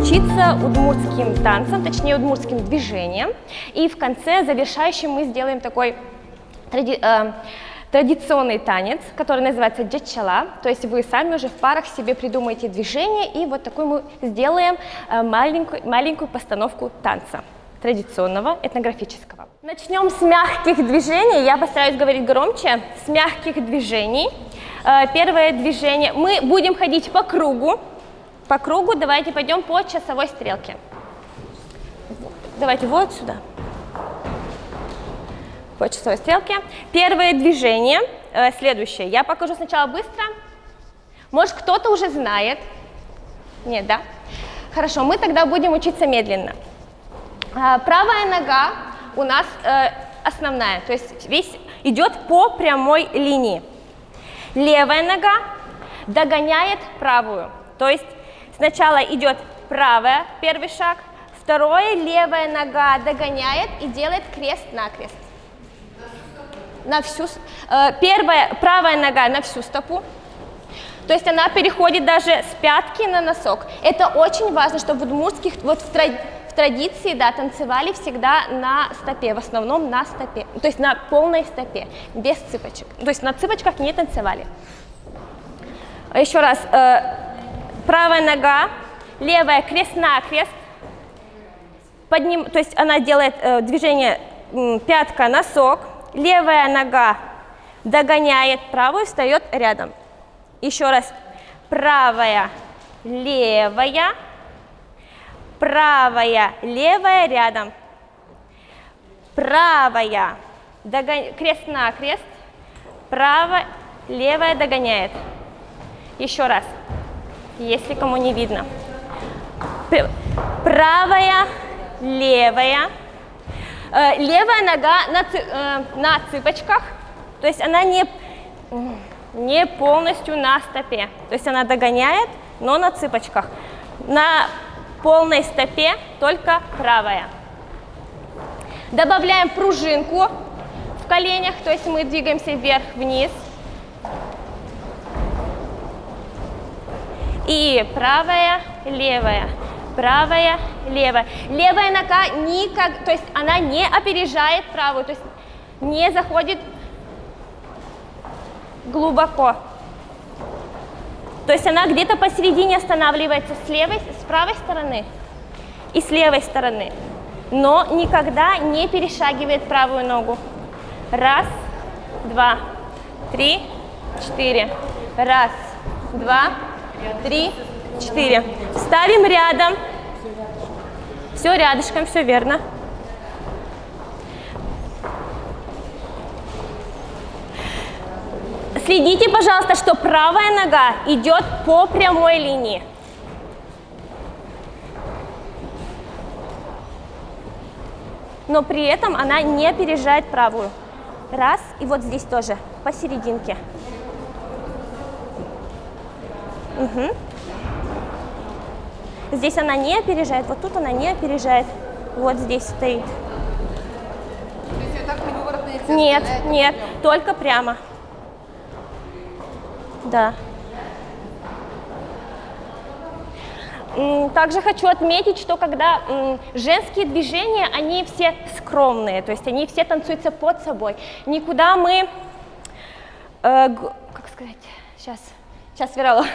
учиться удмуртским танцам, точнее удмуртским движениям. И в конце, завершающим, мы сделаем такой традиционный танец, который называется джачала. То есть вы сами уже в парах себе придумаете движение, и вот такую мы сделаем маленькую постановку танца традиционного, этнографического. Начнем с мягких движений. Я постараюсь говорить громче. С мягких движений. Первое движение. Мы будем ходить по кругу. По кругу давайте пойдем по часовой стрелке. Давайте вот сюда. По часовой стрелке. Первое движение, следующее. Я покажу сначала быстро. Может, кто-то уже знает. Нет, да? Хорошо, мы тогда будем учиться медленно. Правая нога у нас основная, то есть весь идет по прямой линии. Левая нога догоняет правую, то есть сначала идет правая, первый шаг, второе, левая нога догоняет и делает крест-накрест. Правая нога на всю стопу, то есть она переходит даже с пятки на носок. Это очень важно, чтобы в удмуртских, вот в традиции, да, танцевали всегда на стопе, в основном на стопе, то есть на полной стопе, без цыпочек. То есть на цыпочках не танцевали. Еще раз, правая нога, левая крест-накрест, то есть она делает движение пятка-носок, левая нога догоняет правую, встает рядом. Еще раз, правая, левая, правая, левая рядом, правая, крест-накрест, правая, левая догоняет. Еще раз, если кому не видно. Правая, левая, левая нога на цыпочках, то есть она не полностью на стопе, то есть она догоняет, но на цыпочках. На полной стопе только правая. Добавляем пружинку в коленях, то есть мы двигаемся вверх-вниз. И правая, левая, правая, левая. Левая нога то есть она не опережает правую, то есть не заходит глубоко. То есть она где-то посередине останавливается с правой стороны и с левой стороны, но никогда не перешагивает правую ногу. Раз, два, три, четыре. Раз, два, три, четыре. Ставим рядом. Все рядышком, все верно. Следите, пожалуйста, что правая нога идет по прямой линии. Но при этом она не опережает правую. Раз, и вот здесь тоже, посерединке. Угу. Здесь она не опережает, вот тут она не опережает. Вот здесь стоит. Нет, нет, только прямо. Да. Также хочу отметить, что когда женские движения, они все скромные, то есть они все танцуются под собой. Никуда мы, как сказать, сейчас Верала,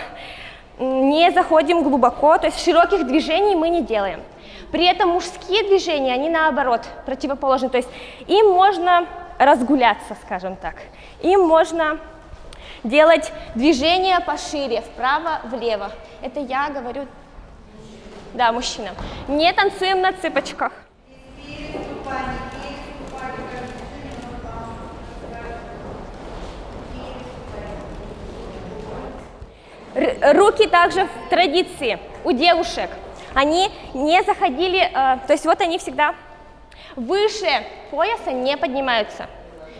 не заходим глубоко, то есть широких движений мы не делаем. При этом мужские движения, они наоборот, противоположны, то есть им можно разгуляться, скажем так, им можно делать движения пошире, вправо-влево. Это я говорю, да, мужчинам. Не танцуем на цыпочках. Руки также в традиции у девушек. Они не заходили, то есть вот они всегда выше пояса не поднимаются.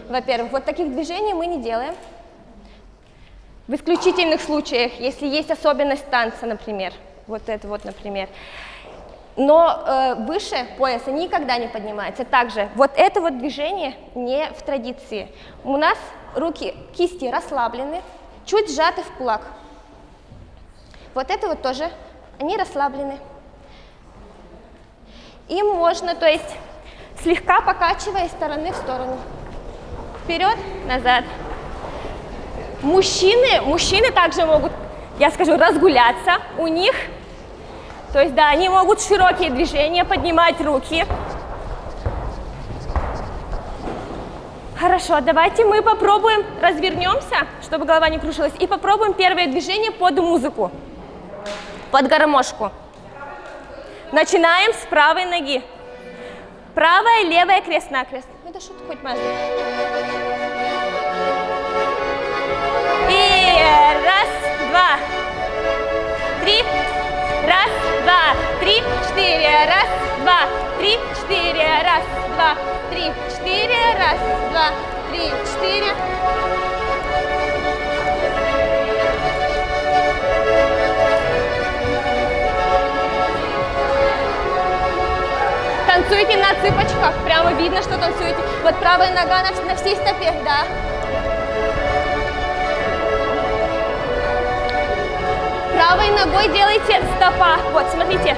Во-первых, вот таких движений мы не делаем. В исключительных случаях, если есть особенность танца, например, вот это вот, например. Но выше пояса никогда не поднимается. Также вот это вот движение не в традиции. У нас руки, кисти расслаблены, чуть сжаты в кулак. Вот это вот тоже, они расслаблены. И можно, то есть, слегка покачивая из стороны в сторону. Вперед, назад. Мужчины также могут, я скажу, разгуляться. У них, то есть, да, они могут широкие движения, поднимать руки. Хорошо, давайте мы попробуем, развернемся, чтобы голова не кружилась, и попробуем первое движение под музыку, под гармошку. Начинаем с правой ноги. Правая, левая, крест-накрест. Это что-то хоть можно. И раз, два, три. Раз, два, три, четыре. Раз, два, три, четыре. Раз, два, три, четыре. Раз, два, три, четыре. Танцуйте на цыпочках, прямо видно, что танцуете. Вот правая нога на всей стопе, да. Правой ногой делайте стопа. Вот, смотрите.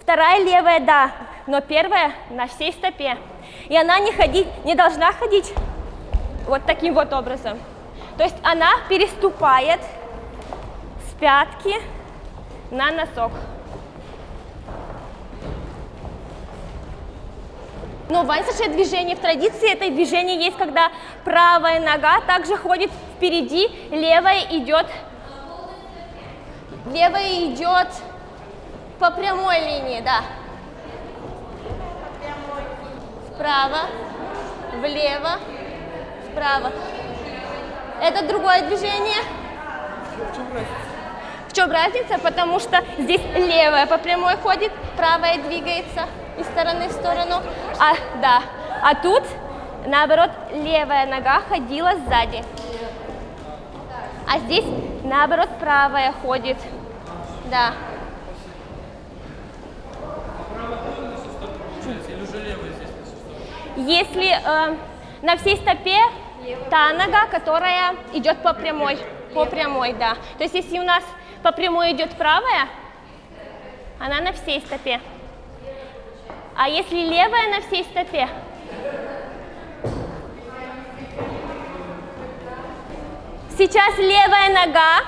Вторая левая, да, но первая на всей стопе. И она не должна ходить вот таким вот образом. То есть она переступает с пятки на носок. Но в вальсе движение, в традиции это движение есть, когда правая нога также ходит впереди, левая идет по прямой линии, да. Вправо, влево, вправо. Это другое движение. В чем разница? Потому что здесь левая по прямой ходит, правая двигается из стороны в сторону. А тут, наоборот, левая нога ходила сзади. А здесь, наоборот, правая ходит. Да. Если на всей стопе та нога, которая идет по прямой. По прямой, да. То есть, если у нас по прямой идет правая, она на всей стопе. А если левая на всей стопе, сейчас левая нога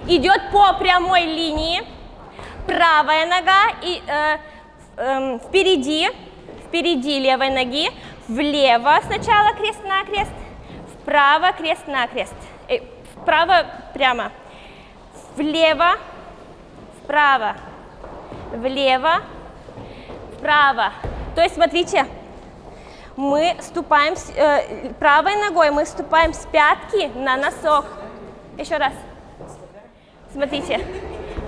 идет по прямой линии, правая нога впереди левой ноги, влево сначала крест-накрест, вправо крест-накрест, вправо прямо, влево, вправо, влево, вправо. То есть, смотрите, мы ступаем, правой ногой мы ступаем с пятки на носок. Еще раз. Смотрите,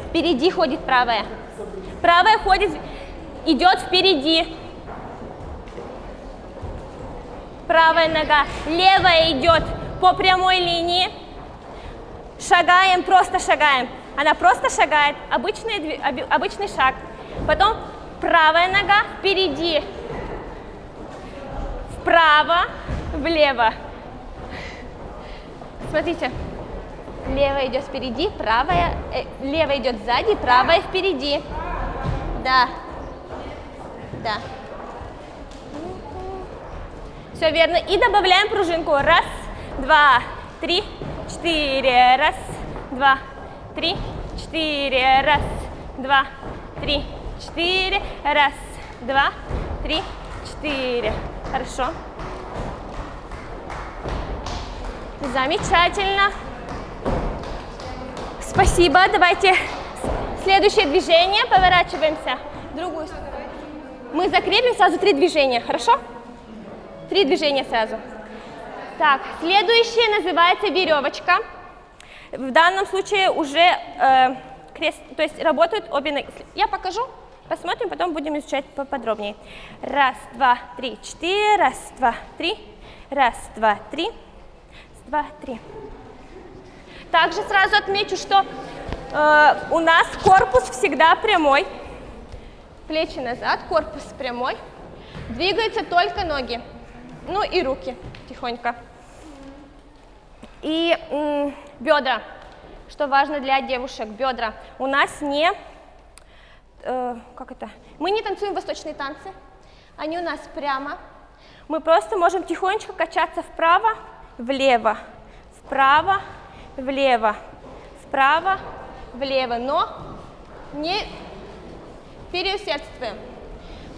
впереди ходит правая. Правая идет впереди. Правая нога. Левая идет по прямой линии. Шагаем, просто шагаем. Она просто шагает. Обычный шаг. Потом правая нога впереди. Вправо, влево. Смотрите. Левая идет впереди, левая идет сзади, правая впереди. Да. Да. Все верно. И добавляем пружинку. Раз, два, три, четыре. Раз, два, три, четыре. Раз, два, три, четыре. Раз, два, три, четыре. Хорошо. Замечательно. Спасибо. Давайте следующее движение. Поворачиваемся в другую сторону. Мы закрепим сразу 3 движения. Хорошо? 3 движения сразу. Так, следующее называется веревочка. В данном случае уже крест, то есть работают обе ноги. Я покажу, посмотрим, потом будем изучать поподробнее. Раз, два, три, четыре. Раз, два, три. Раз, два, три. Раз, два, три. Также сразу отмечу, что у нас корпус всегда прямой. Плечи назад, корпус прямой. Двигаются только ноги. Ну и руки тихонько. И бедра. что важно для девушек, бедра. У нас не, мы не танцуем восточные танцы, они у нас прямо. Мы просто можем тихонечко качаться вправо, влево, вправо, влево, вправо, влево, но не переусердствуем.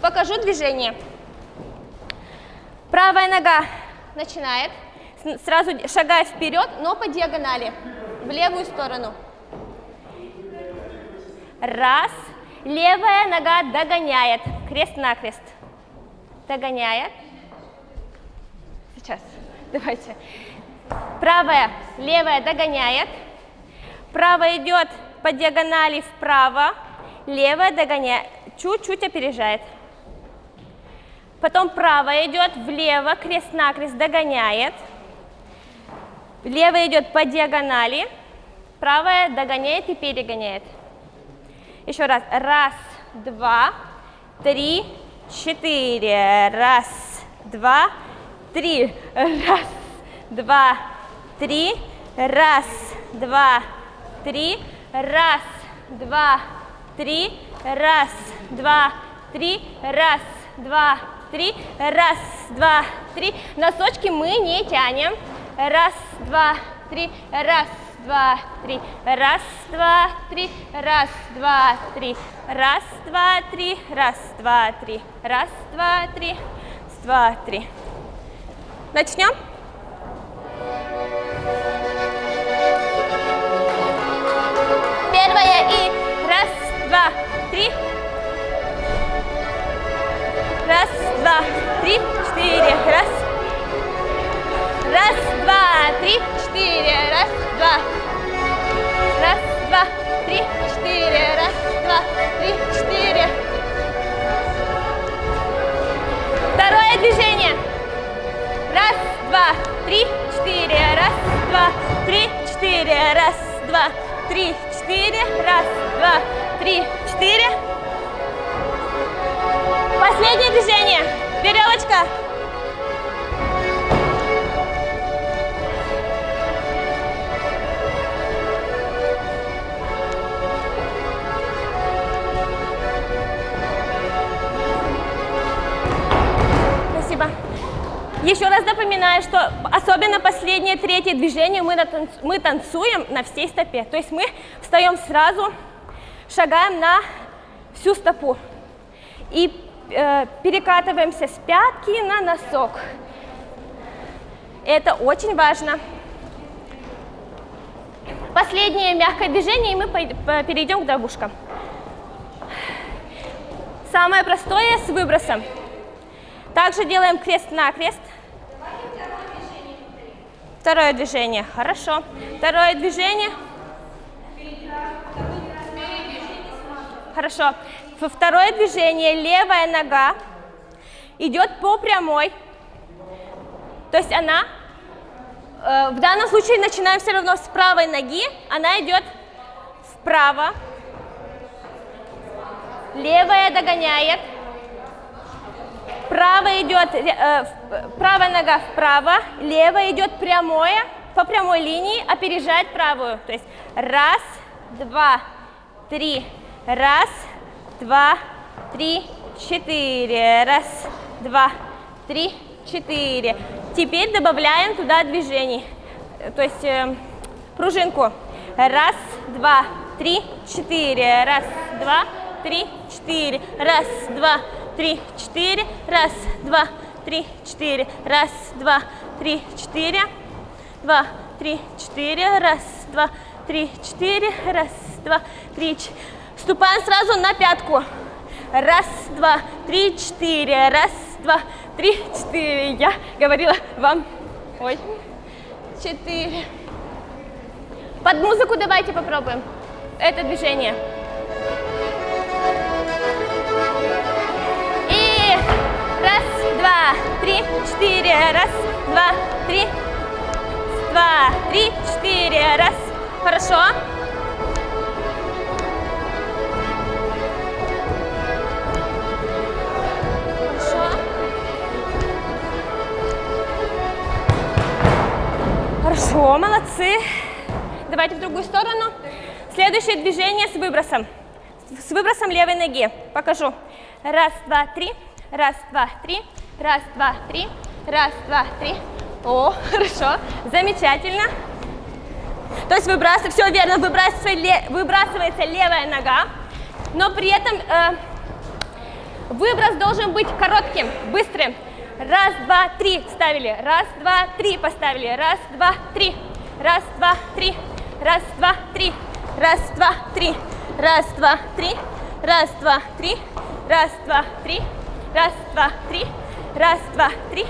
Покажу движение. Правая нога начинает, сразу шагает вперед, но по диагонали, в левую сторону. Раз. Левая нога догоняет, крест-накрест. Догоняет. Сейчас, давайте. Правая, левая догоняет. Правая идет по диагонали вправо, левая догоняет, чуть-чуть опережает. Потом правая идет влево, крест-накрест догоняет. Левая идет по диагонали, правая догоняет и перегоняет. Еще раз. Раз, два, три, четыре. Раз, два, три. Раз, два, три. Раз, два, три. Раз, два, три. Раз, два, три. Раз, два, три. Раз, два, три. Носочки мы не тянем. Раз, два, три. Раз, два, три. Раз, два, три. Раз, два, три. Раз, два, три. Раз, два, три. Раз, два, три. Два, три. Начнем. Первое и раз, два, три. Раз, два, три, четыре. Раз. Раз, два, три, четыре. Раз, два. Раз, два, три, четыре. Раз, два, три, четыре. Второе движение. Раз, два, три, четыре. Раз, два, три, четыре. Раз, два, три, четыре. Раз, два, три, четыре. Последнее движение. Веревочка. Спасибо. Еще раз напоминаю, что особенно последнее, третье движение мы танцуем на всей стопе. То есть мы встаем сразу, шагаем на всю стопу и перекатываемся с пятки на носок. Это очень важно. Последнее мягкое движение, и мы перейдем к дробушкам. Самое простое с выбросом. Также делаем крест-накрест. Второе движение. Хорошо. Второе движение. Хорошо. Второе движение. Левая нога идет по прямой. То есть она, в данном случае начинаем все равно с правой ноги. Она идет вправо. Левая догоняет. Правая идет, правая нога вправо, левая идет прямое, по прямой линии, опережает правую. То есть раз, два, три, раз, два, три, четыре, раз, два, три, четыре. Теперь добавляем туда движений, то есть пружинку. Раз, два, три, четыре, раз, два, три, четыре, раз, два, три, четыре, раз, два, три, четыре, раз, два, три, четыре, два, три, четыре, раз, два, три, четыре, раз, два, три, четыре. Ступаем сразу на пятку. Раз, два, три, четыре, раз, два, три, четыре. Я говорила вам, ой, четыре. Под музыку давайте попробуем это движение. Раз, два, три, четыре, раз, два, три, четыре, раз. Хорошо. Хорошо. Хорошо, молодцы. Давайте в другую сторону. Следующее движение с выбросом. С выбросом левой ноги. Покажу. Раз, два, три. Раз, два, три. Раз, два, три. Раз, два, три. О, хорошо. Замечательно. То есть все верно, выбрасывается левая нога, но при этом выброс должен быть коротким, быстрым. Раз, два, три, вставили. Раз, два, три, поставили. Раз, два, три. Раз, два, три. Раз, два, три. Раз, два, три. Раз, два, три. Раз, два, три. Раз, два, три. Раз, два, три. Раз, два, три.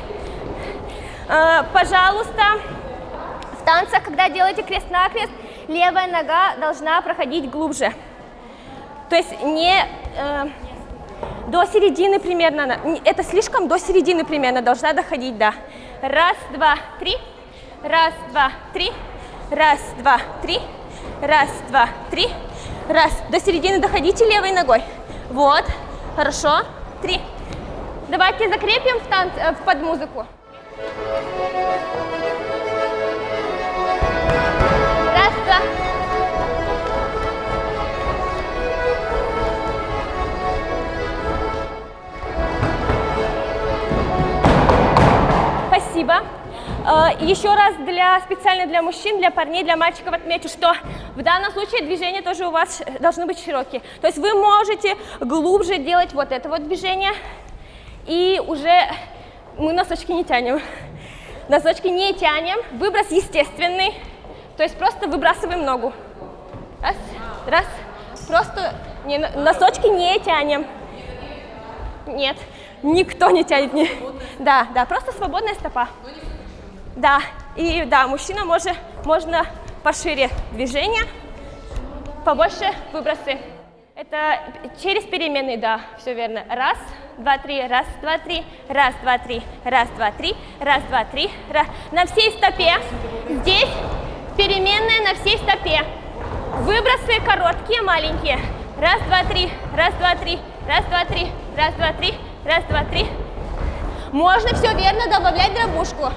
Пожалуйста, в танцах, когда делаете крест-накрест, левая нога должна проходить глубже. То есть не до середины примерно, это слишком до середины примерно должна доходить, да. Раз, два, три. Раз, два, три. Раз, два, три. Раз, два, три. Раз. До середины доходите левой ногой. Вот. Хорошо. Три. Давайте закрепим под музыку. Раз, два. Спасибо. Еще раз специально для мужчин, для парней, для мальчиков отмечу, что в данном случае движения тоже у вас должны быть широкие. То есть вы можете глубже делать вот это вот движение, и уже мы носочки не тянем. Носочки не тянем, выброс естественный, то есть просто выбрасываем ногу. Раз, раз, просто носочки не тянем. Нет, никто не тянет. Да, да, просто свободная стопа. Да, и да, мужчина можно пошире движение, побольше выбросы. Это через переменные, да, все верно. Раз, два, три, раз, два, три, раз, два, три, раз, два, три, раз, два, три. Раз. На всей стопе. Здесь переменная на всей стопе. Выбросы короткие, маленькие. Раз, два, три, раз, два, три, раз, два, три, раз, два, три, раз, два, три. Можно все верно добавлять дробушку.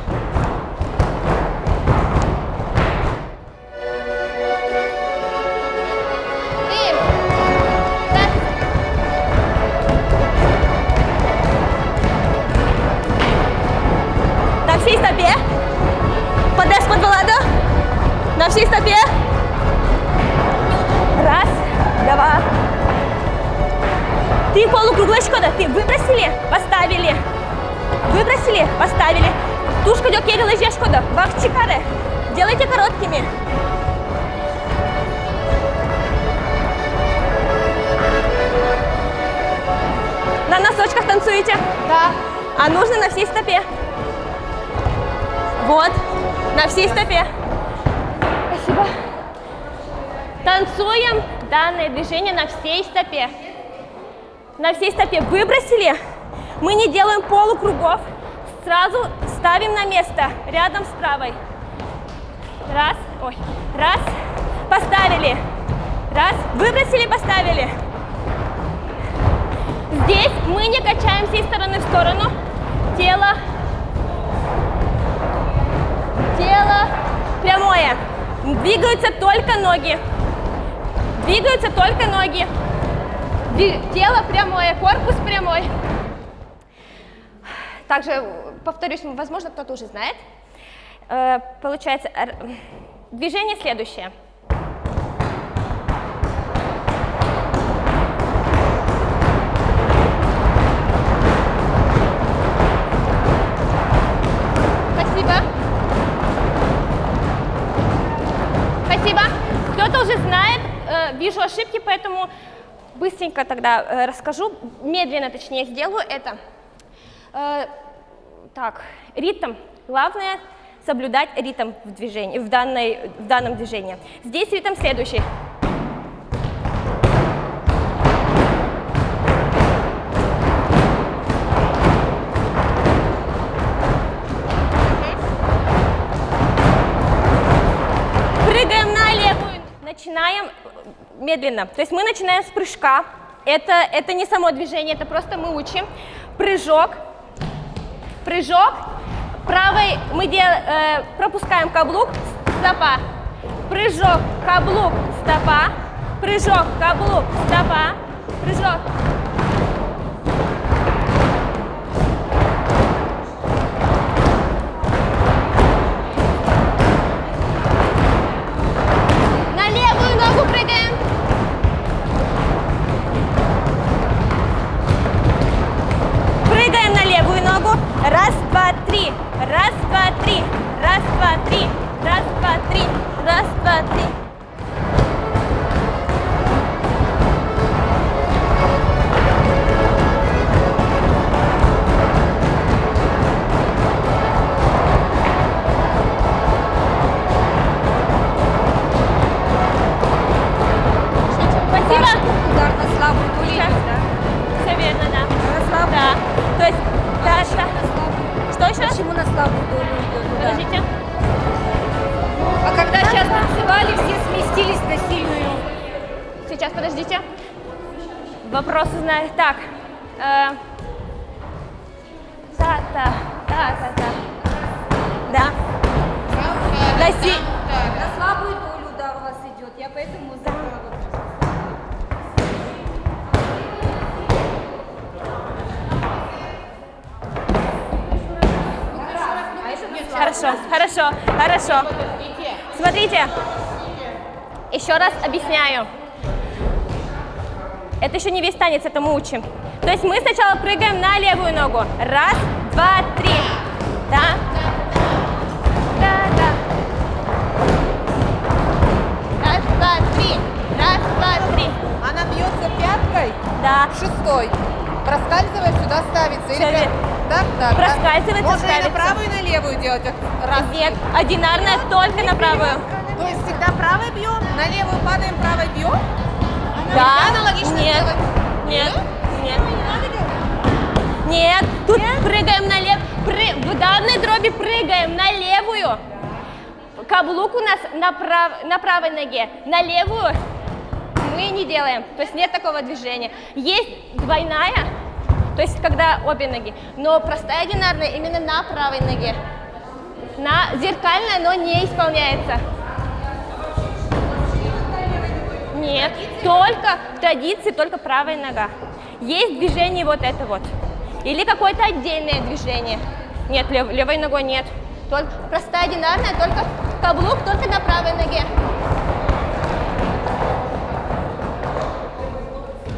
На всей стопе. Подашь под ладу. На всей стопе. Раз, два. Ты полукруглая шкода. Ты выбросили, поставили. Выбросили, поставили. Тушка дёк ерила же шкода. Вах чикары. Делайте короткими. На носочках танцуете? Да. А нужно на всей стопе. Вот, на всей стопе. Спасибо. Танцуем данное движение на всей стопе. На всей стопе выбросили. Мы не делаем полукругов. Сразу ставим на место, рядом с правой. Раз, ой, раз, поставили. Раз, выбросили, поставили. Здесь мы не качаемся из стороны в сторону. Тело прямое. Двигаются только ноги. Двигаются только ноги. Тело прямое, корпус прямой. Также, повторюсь, возможно, кто-то уже знает. Получается, движение следующее. Спасибо. Кто-то уже знает, вижу ошибки, поэтому быстренько тогда расскажу, медленно точнее сделаю это. Так, ритм. Главное соблюдать ритм в движении, в данном движении. Здесь ритм следующий. Прыгаем на левую. Начинаем медленно. То есть мы начинаем с прыжка. Это не само движение, это просто мы учим. Прыжок. Прыжок. Правой мы пропускаем каблук, стопа. прыжок, каблук, стопа, прыжок, каблук, стопа, прыжок. На левую ногу прыгаем. Прыгаем на левую ногу. Раз, два, три. Раз, два, три. Раз, два, три. Раз, два, три. Раз, два, три. Спасибо. Удар на слабую тулью, да? Все верно, да. На слабую. Да. То есть, да, да. На слабую. Что еще? Почему на слабую тулью идет? Да. Подождите. А когда сейчас танцевали, все сместились на сильную. Сейчас, подождите. Вопросы знаю. Так. Та-та. Да. На слабую долю удар у вас идет. Я поэтому забрала вопрос. Хорошо. Смотрите. Еще раз объясняю. Это еще не весь танец, это мы учим. То есть мы сначала прыгаем на левую ногу. Раз, два, три. Да. Да. Раз, два, три. Раз, два, три. Она бьется пяткой, Да. шестой, проскальзывая сюда ставится. Всё верно. Так. Проскальзывает и Можно и ставится. на правую, и на левую делать. Раз. Нет, одинарная только на правую. То есть всегда правой бьем, на левую падаем, правой бьем. Да. Аналогично Нет. сделать. Нет. Тут прыгаем налево. В данной дроби прыгаем на левую. Каблук у нас на правой ноге. На левую мы не делаем. То есть нет такого движения. Есть двойная, то есть когда обе ноги. Но простая одинарная именно на правой ноге. На зеркальная, но не исполняется. Нет, только в традиции только правая нога. Есть движение вот это вот. Или какое-то отдельное движение. Нет, левой ногой нет. Только простая одинарная, только каблук только на правой ноге.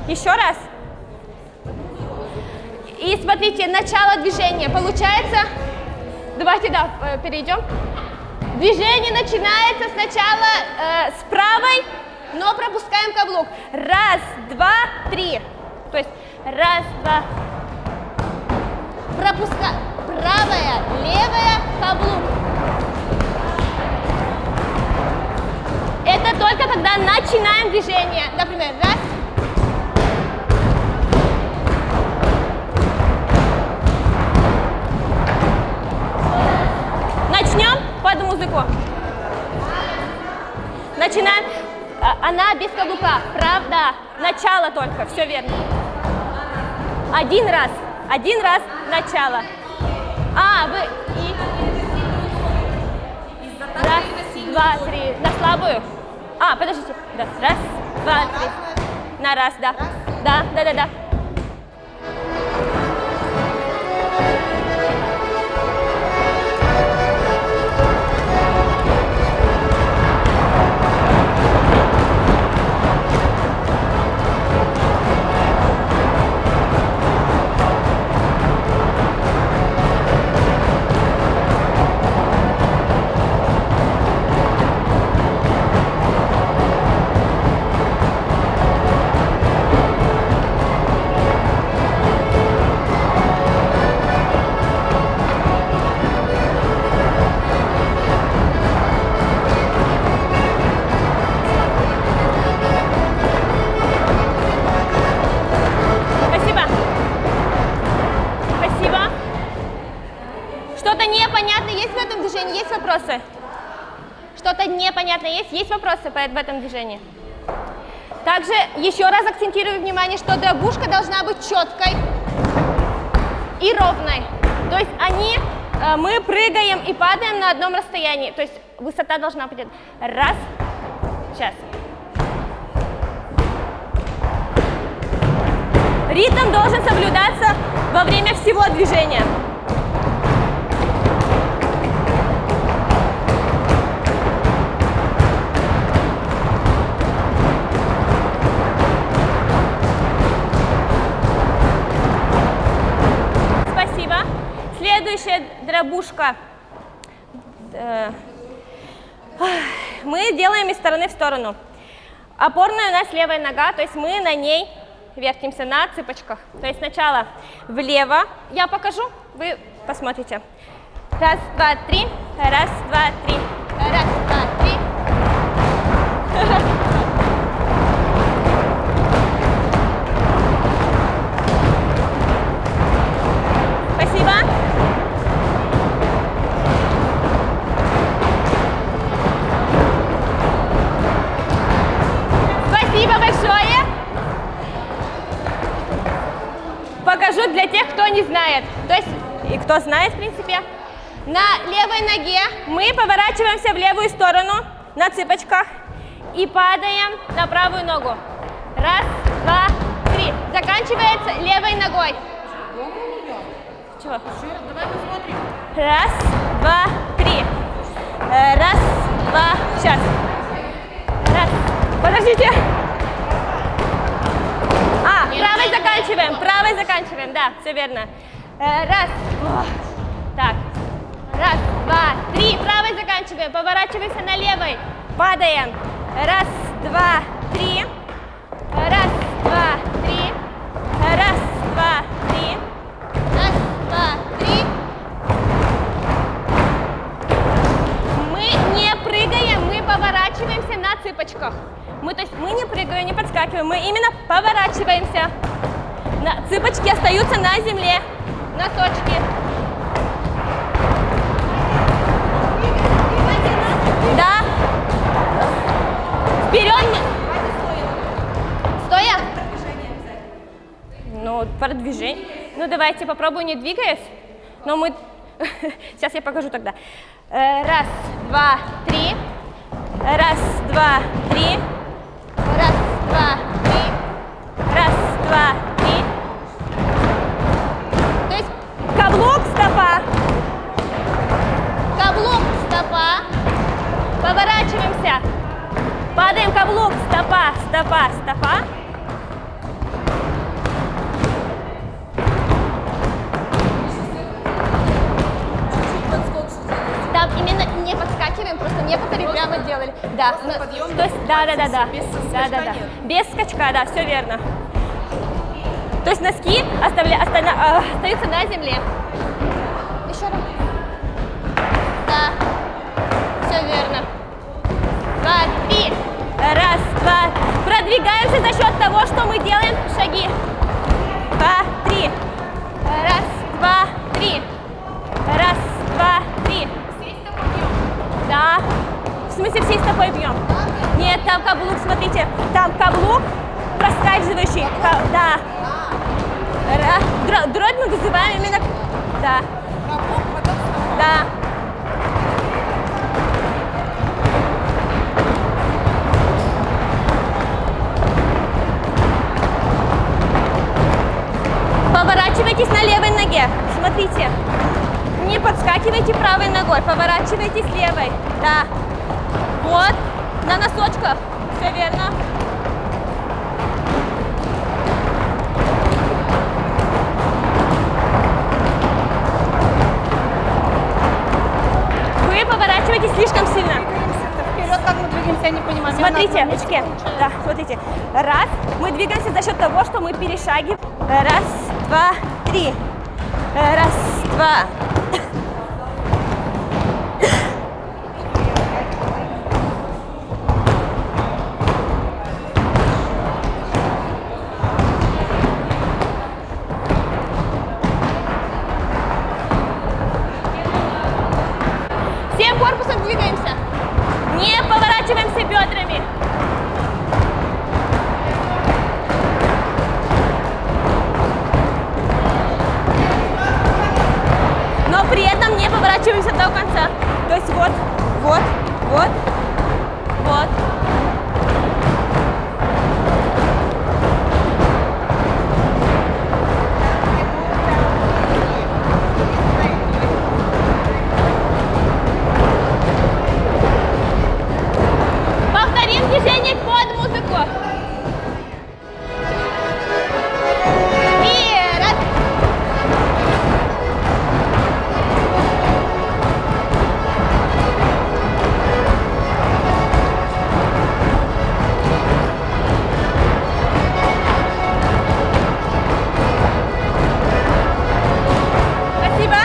Еще раз. И смотрите, начало движения. Получается, давайте перейдем. Движение начинается сначала с правой, но пропускаем каблук. Раз, два, три. То есть раз, два. Пропускаем. Правая, левая, каблук. Это только когда начинаем движение. Например, раз. Начнем под музыку. Начинаем. Она без каблука. Правда. Начало только. Все верно. Один раз. Начало. Вы и... Раз, два, три. На слабую. Подождите. Раз, два, три. На раз, да. Да. Что-то непонятное есть в этом движении? Есть вопросы? Что-то непонятное есть? Есть вопросы в этом движении? Также еще раз акцентирую внимание, что дробушка должна быть четкой и ровной. То есть мы прыгаем и падаем на одном расстоянии. То есть высота должна быть. Раз. Сейчас. Ритм должен соблюдаться во время всего движения. Спасибо. Следующая дробушка. Мы делаем из стороны в сторону. Опорная у нас левая нога, то есть мы на ней вертимся на цыпочках. То есть сначала влево я покажу, вы посмотрите. Раз, два, три. Раз, два, три. Раз, два, три. Спасибо. Спасибо большое. Покажу для тех, кто не знает. То есть, и кто знает, в принципе. На левой ноге мы поворачиваемся в левую сторону на цыпочках и падаем на правую ногу. Раз, два, три. Заканчивается левой ногой. Чего? Давай посмотрим. Раз, два, три. Раз, два, сейчас. Раз. Подождите. Правой заканчиваем, да, все верно. Раз, так, раз, два, три, правой заканчиваем, поворачиваемся на левой, падаем, раз, два, три, раз, два, три, раз, два, три, раз, два, три. Мы не прыгаем, мы поворачиваемся на цыпочках. То есть мы не прыгаем, не подскакиваем, мы именно поворачиваемся. Цыпочки остаются на земле, носочки. Да. Вперед. Стоя. Ну, продвижение. Ну, давайте попробую, не двигаясь. Но мы... Сейчас я покажу тогда. Раз, два, три. Раз, два, три. Раз, два, три. Раз, два, три. То есть каблук, стопа. Каблук, стопа. Поворачиваемся. Падаем, каблук, стопа, стопа, стопа. Там именно не подскакиваем, просто некоторые прямо делали. Да, подъем, то есть, да. без скачка нет. Без скачка, да, все верно. То есть носки остаются на земле. Еще раз. Да, все верно. Два, три. Раз, два. Продвигаемся за счет того, что мы делаем шаги. Два, три. Раз, два, три. Раз, два, три. Да. В смысле всей стопой бьем? Нет, там каблук, смотрите. Там каблук проскальзывающий. Да. Дробь мы вызываем именно... Да. Да. Поворачивайтесь на левой ноге. Смотрите. Не подскакивайте правой ногой, поворачивайтесь левой. Да. Вот. На носочках. Все верно. Вы поворачиваетесь слишком сильно. Вперед, как мы двигаемся, я не понимаю. Смотрите, очки. Да, смотрите. Раз. Мы двигаемся за счет того, что мы перешагиваем. Раз, два, три. Раз, два. Всем корпусом двигаемся. Не поворачиваемся бедрами. Но при этом не поворачиваемся до конца. То есть вот, вот. движение под музыку. И раз. Спасибо.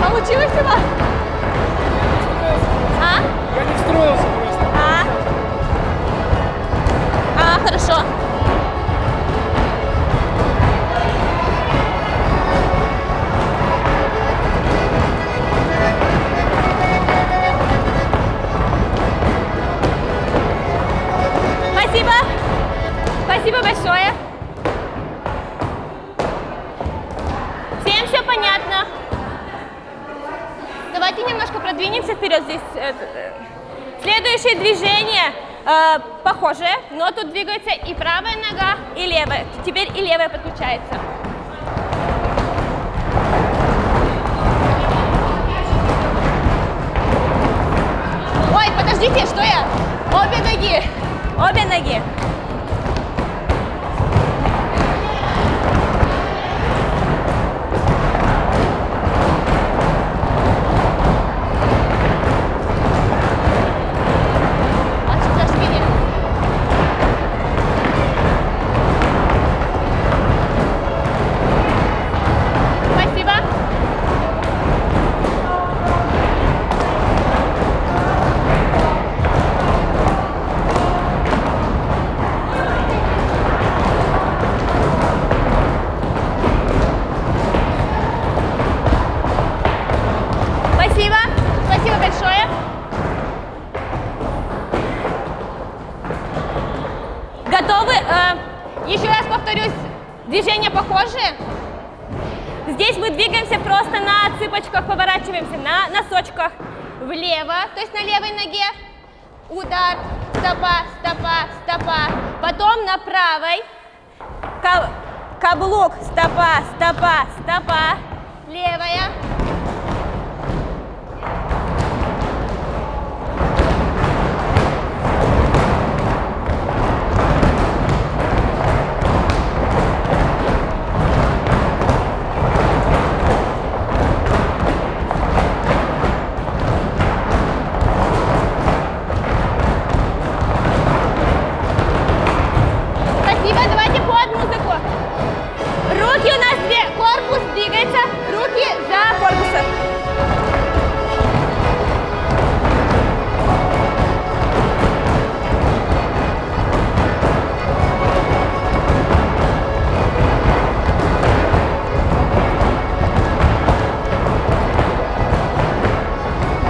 Получилось у вас? А? Я не встроился просто. Хорошо. Спасибо. Спасибо большое. Всем все понятно? Давайте немножко продвинемся вперед здесь. Следующее движение похожее, но тут двигается и правая нога, и левая. Теперь и левая подключается. Ой, подождите, что я? Обе ноги. Обе ноги. Спасибо. Спасибо. Спасибо большое. Готовы? Еще раз повторюсь, движения похожие. Здесь мы двигаемся просто на цыпочках, поворачиваемся на носочках влево, то есть на левой ноге. Удар, стопа, стопа, стопа. Потом на правой. Каблук, стопа, стопа, стопа. Левая. Спасибо, давайте под музыку. Руки у нас корпус двигается, руки за корпусом.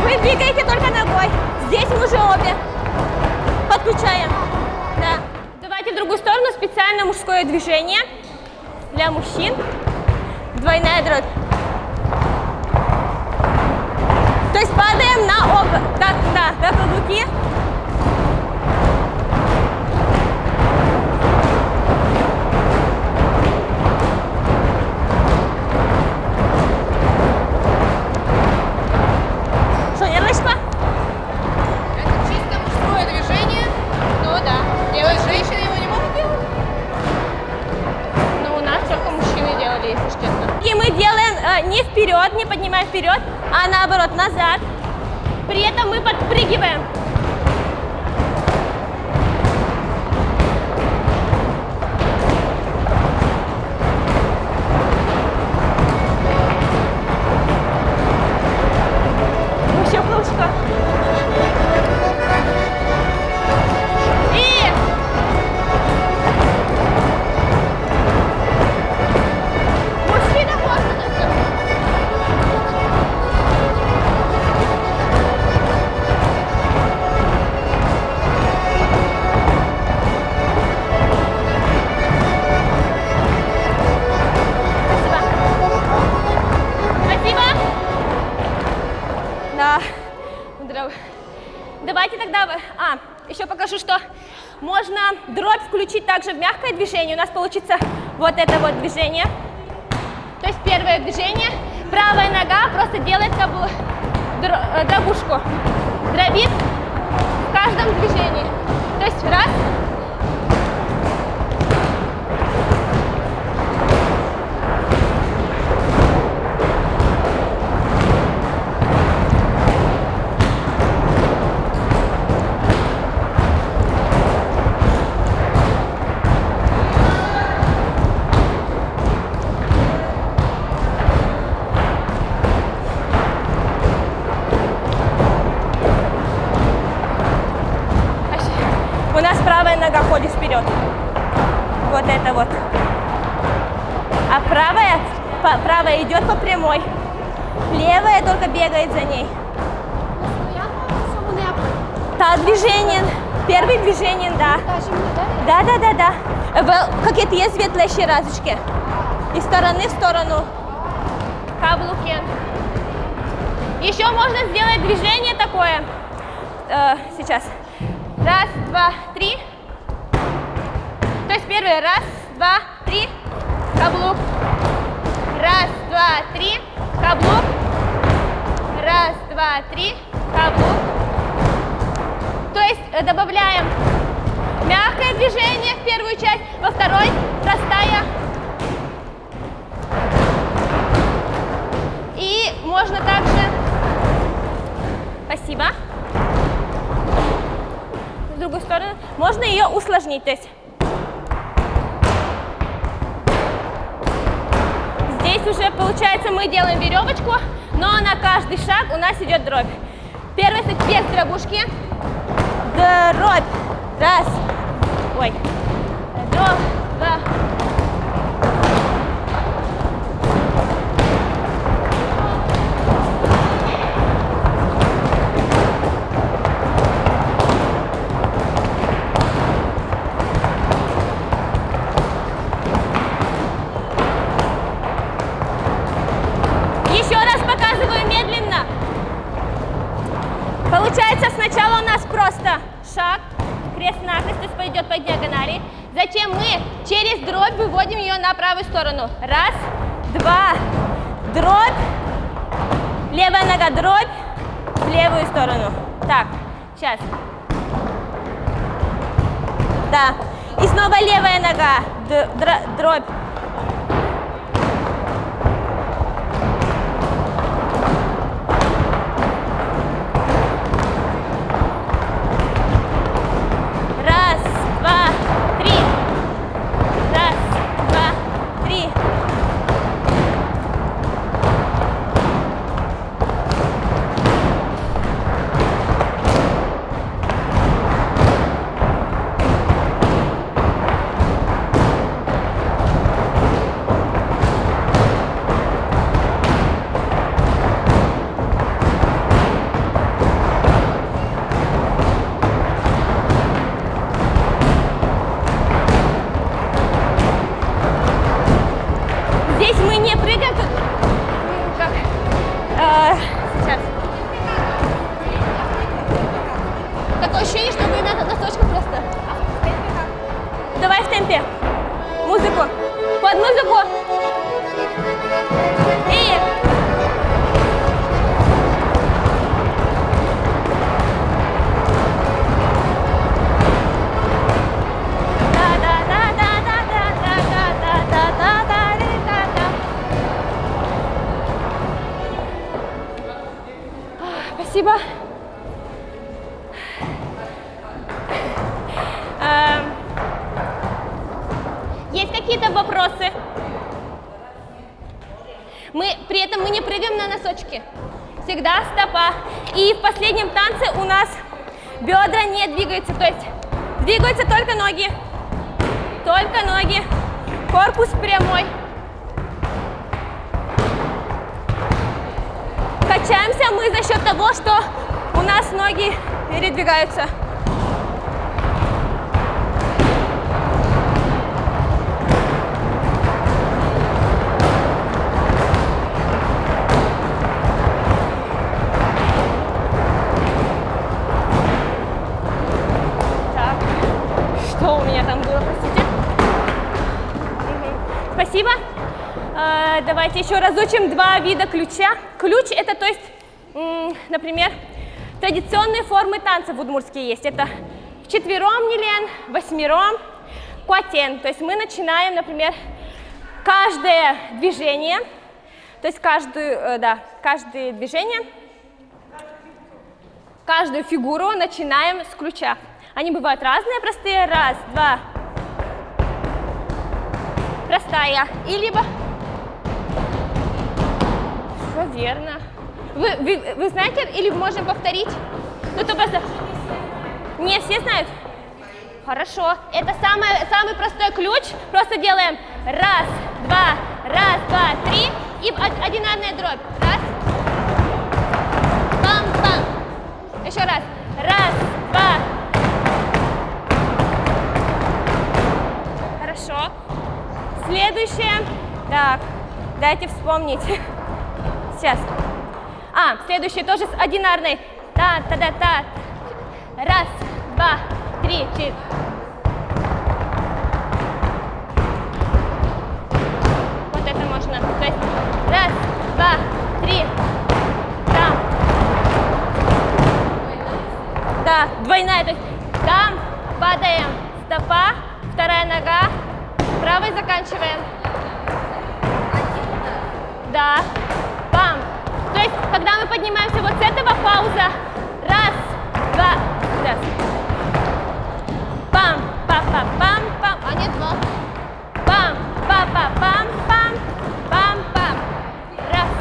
Вы двигаете только ногой. Здесь мы уже обе подключаем. Да. Давайте в другую сторону, специально мужское движение для мужчин. Двойная дробь. То есть падаем на оба, на каблуки. Что, нервничка? Это чисто мужское движение. Ну да. Делают женщины, его не могут делать. Ну, у нас только мужчины делали, если честно. И мы делаем не вперед, не поднимаем вперед, а наоборот, назад. При этом мы подпрыгиваем. Еще кружка. И... Мужчина просто танцует. Спасибо. Спасибо. Да. Давайте тогда... еще покажу, что можно дробь включить также в мягкое движение. У нас получится вот это вот движение. То есть первое движение. Правая нога просто делает дробушку. Дробит уходишь вперед. Вот это вот. А правая идет по прямой. Левая только бегает за ней. Та движение. Первое движение, да. Да. Какие-то светлые ще разочки. Из стороны в сторону. Каблуки. Еще можно сделать движение такое. Сейчас. Раз, два, три. То есть первый. Раз, два, три. Каблук. Раз, два, три. Каблук. Раз, два, три. Каблук. То есть добавляем мягкое движение в первую часть, во второй простая. И можно также, спасибо, с другой стороны, можно ее усложнить, то есть здесь уже получается мы делаем веревочку, но на каждый шаг у нас идет дробь. Первый без дробушки, дробь, раз, ой, дробь, два. Еще раз показываю медленно. Получается, сначала у нас просто шаг, крест-накрест, то есть пойдет по диагонали. Затем мы через дробь выводим ее на правую сторону. Раз, два, дробь, левая нога, дробь, в левую сторону. Так, сейчас. Да. И снова левая нога, дробь. Здесь мы не прыгаем, тут как сейчас. Такое ощущение, что вы на носочках просто. Давай в темпе. Музыку. Под музыку. И спасибо. Есть какие-то вопросы? При этом мы не прыгаем на носочки. Всегда стопа. И в последнем танце у нас бедра не двигаются. То есть двигаются только ноги. Только ноги. Корпус прямой. Качаемся мы за счет того, что у нас ноги передвигаются. Так, что у меня там было, простите? Спасибо. Давайте еще разучим два вида ключа. Ключ — это, то есть, например, традиционные формы танца в удмуртске есть. Это вчетвером нилен, восьмером, куатен. То есть мы начинаем, например, каждое движение, то есть каждое движение, каждую фигуру начинаем с ключа. Они бывают разные, простые. Раз, два, простая. И либо... Все верно. Вы знаете, или можем повторить? Ну, то просто... Не все знают? Хорошо. Это самый простой ключ. Просто делаем раз, два, 3. И одинарная дробь. Раз. Пам-пам. Еще раз. Раз, два. Хорошо. Следующее. Так, дайте вспомнить. Сейчас. Следующее тоже с одинарной. Та-та-та-та. Раз, два, 3, 4. Вот это можно. То есть раз, два, 3. Там. Да, двойная. То есть там падаем. Стопа, вторая нога. Правой заканчиваем. Да. Бам. То есть, когда мы поднимаемся вот с этого, пауза. Раз, два, раз. Пам, па-па-пам, пам. Нет, два. Пам, па-па-пам, пам, пам-пам. Раз.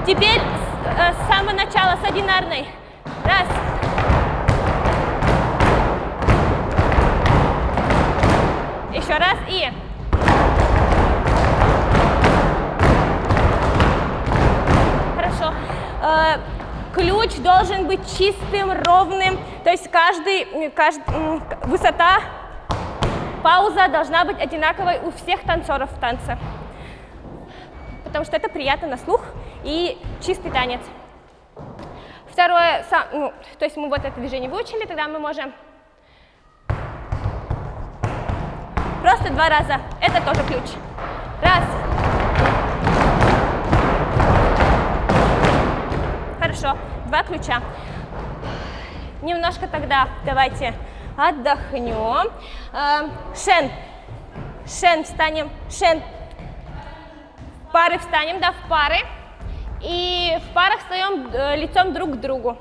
Теперь с самого начала, с одинарной. Раз. Еще раз и... Хорошо. Ключ должен быть чистым, ровным. То есть высота, пауза должна быть одинаковой у всех танцоров в танце. Потому что это приятно на слух и чистый танец. Второе, то есть мы вот это движение выучили, тогда мы можем просто 2 раза. Это тоже ключ. Раз. Хорошо. 2 ключа. Немножко тогда давайте отдохнем. Шен. Шен встанем. Шен. В пары встанем, да, в пары. И в парах встаем лицом друг к другу.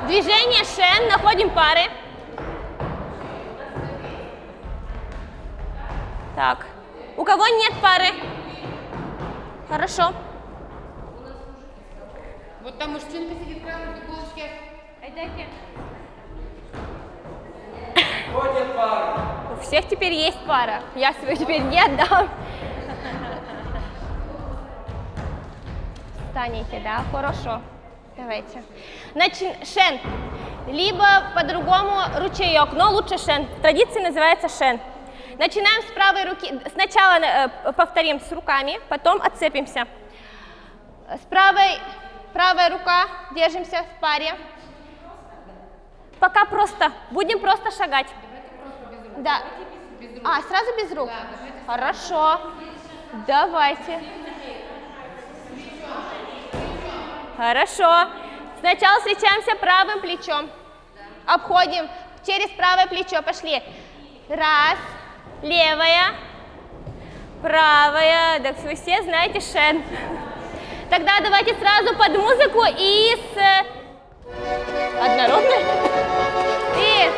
Движение шен, находим пары. Так, у кого нет пары? Хорошо. Вот там мужчинка сидит прямо в уголочке. Дайте. Кто нет пары? У всех теперь есть пара. Я свою теперь не отдам. Встанете, да? Хорошо. Давайте. Шен. Либо по-другому ручеек, но лучше шен. В традиции называется шен. Начинаем с правой руки. Сначала повторим с руками, потом отцепимся. С правая рука, держимся в паре. Пока просто. Будем просто шагать. Да. Сразу без рук? Хорошо. Давайте. Хорошо. Сначала встречаемся правым плечом. Обходим через правое плечо. Пошли. Раз. Левая. Правая. Да вы все знаете шен. Тогда давайте сразу под музыку и с... Однородной. И...